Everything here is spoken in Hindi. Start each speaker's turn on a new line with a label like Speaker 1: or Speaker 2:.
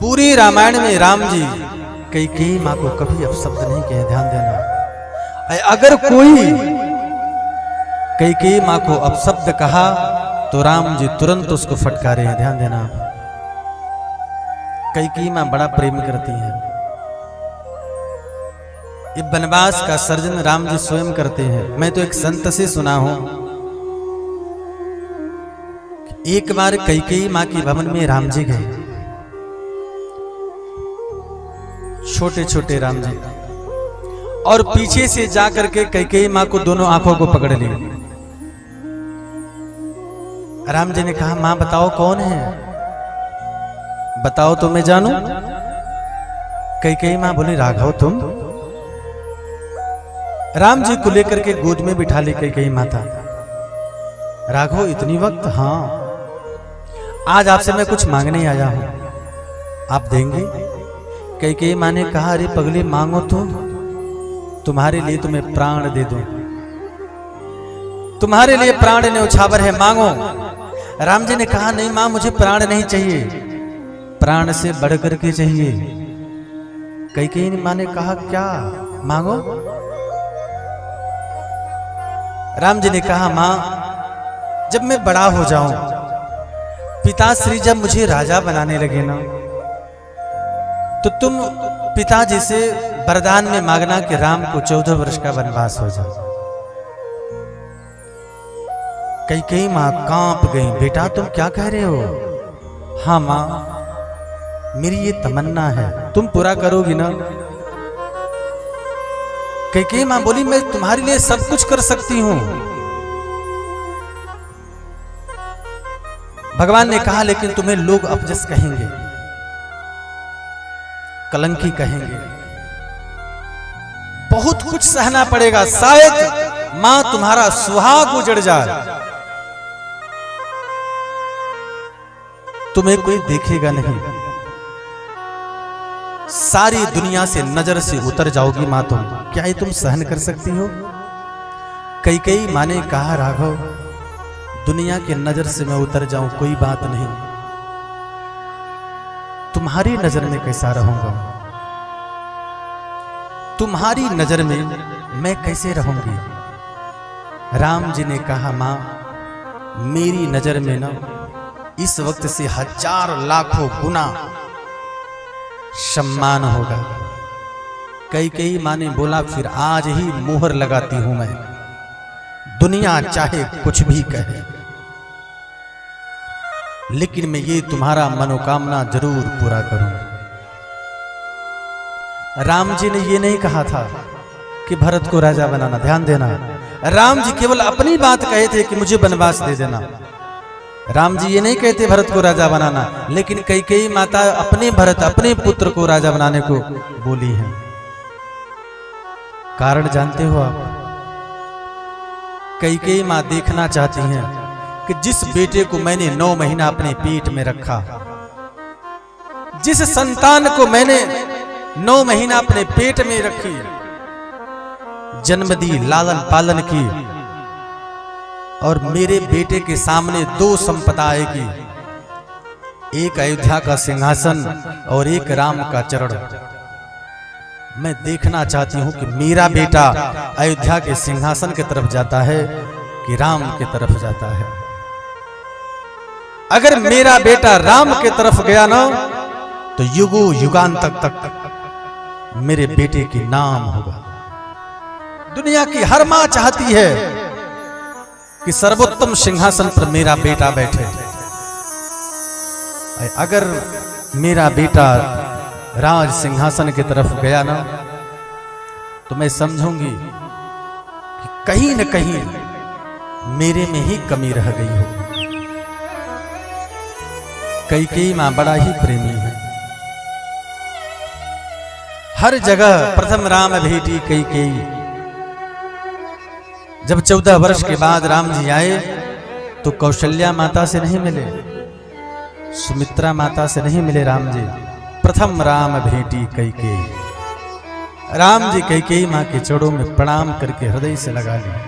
Speaker 1: पूरी रामायण में राम जी कैकेयी माँ को कभी अपशब्द नहीं कहे, ध्यान देना। अगर कोई कैकेयी माँ को अपशब्द कहा तो राम जी तुरंत उसको फटकारे हैं, ध्यान देना। कैकेयी माँ बड़ा प्रेम करती है। ये वनवास का सर्जन राम जी स्वयं करते हैं। मैं तो एक संत से सुना हूं, एक बार कैकेयी माँ के भवन में राम जी गए, छोटे छोटे राम जी, और पीछे से जाकर के कैकेयी माँ को दोनों आंखों को पकड़ लिया। राम जी ने कहा, माँ बताओ कौन है, बताओ तो मैं जानूं। कैकेयी माँ बोली, राघव तुम। राम जी को लेकर के गोद में बिठा ली कैकेयी माता। राघव इतनी वक्त? हाँ, आज आपसे मैं कुछ मांगने आया हूं, आप देंगे? कैकेयी माँ ने कहा, अरे पगली मांगो तो, तुम्हारे लिए तो मैं प्राण दे दूं, तुम्हारे लिए प्राण न्यौछावर है, मांगो। राम जी ने कहा, नहीं मां, मुझे प्राण नहीं चाहिए, प्राण से बढ़कर के चाहिए। कैकेयी माँ ने कहा, क्या मांगो? राम जी ने कहा, मां, जब मैं बड़ा हो जाऊं, पिताश्री जब मुझे राजा बनाने लगे ना, तो तुम पिताजी से वरदान में मांगना कि राम को 14 वर्ष का वनवास हो जाए। कैकेयी मां कांप गई, बेटा तुम क्या कह रहे हो? हाँ मां, मेरी ये तमन्ना है, तुम पूरा करोगी ना? कैकेयी मां बोली, मैं तुम्हारे लिए सब कुछ कर सकती हूं। भगवान ने कहा, लेकिन तुम्हें लोग अपजस कहेंगे, कलंकी कहेंगे, बहुत कुछ सहना पड़ेगा, शायद मां तुम्हारा सुहाग उजड़ जाए, तुम्हें कोई देखेगा नहीं, सारी दुनिया से नजर से उतर जाओगी मां तुम। क्या ये तुम सहन कर सकती हो? कैकेयी मां ने कहा, राघव दुनिया के नजर से मैं उतर जाऊं कोई बात नहीं, तुम्हारी नजर में कैसा रहूंगा, तुम्हारी नजर में मैं कैसे रहूंगी? राम जी ने कहा, मां मेरी नजर में ना इस वक्त से 1000 लाखों गुना सम्मान होगा। कैकेयी मां ने बोला, फिर आज ही मोहर लगाती हूं मैं, दुनिया चाहे कुछ भी कहे, लेकिन मैं ये तुम्हारा मनोकामना जरूर पूरा करूंगा। राम जी ने ये नहीं कहा था कि भरत को राजा बनाना, ध्यान देना। राम जी केवल अपनी बात कहे थे कि मुझे वनवास दे देना। राम जी ये नहीं कहते भरत को राजा बनाना, लेकिन कैकेयी माता अपने भरत, अपने पुत्र को राजा बनाने को बोली है। कारण जानते हो आप? कैकेयी मां देखना चाहती हैं कि जिस बेटे को मैंने 9 महीना अपने पेट में रखा, जिस संतान को मैंने 9 महीना अपने पेट में रखी, जन्म दी, लालन पालन की, और मेरे बेटे के सामने 2 संपदा आएगी, एक अयोध्या का सिंहासन और एक राम का चरण। मैं देखना चाहती हूं कि मेरा बेटा अयोध्या के सिंहासन की तरफ जाता है कि राम की तरफ जाता है। अगर मेरा बेटा राम की तरफ गया ना, तो युगों युगांत तक मेरे बेटे की नाम होगा। दुनिया की हर मां चाहती है कि सर्वोत्तम सिंहासन पर मेरा बेटा बैठे। अगर मेरा बेटा राज सिंहासन की तरफ गया ना, तो मैं समझूंगी कि कहीं न कहीं मेरे में ही कमी रह गई हो। कैकेयी मां बड़ा ही प्रेमी है, हर जगह प्रथम राम भेटी कैकेयी। जब 14 वर्ष के बाद राम जी आए तो कौशल्या माता से नहीं मिले, सुमित्रा माता से नहीं मिले राम जी, प्रथम राम भेटी कैकेयी। राम जी कैकेयी मां के चरणों में प्रणाम करके हृदय से लगा लिए।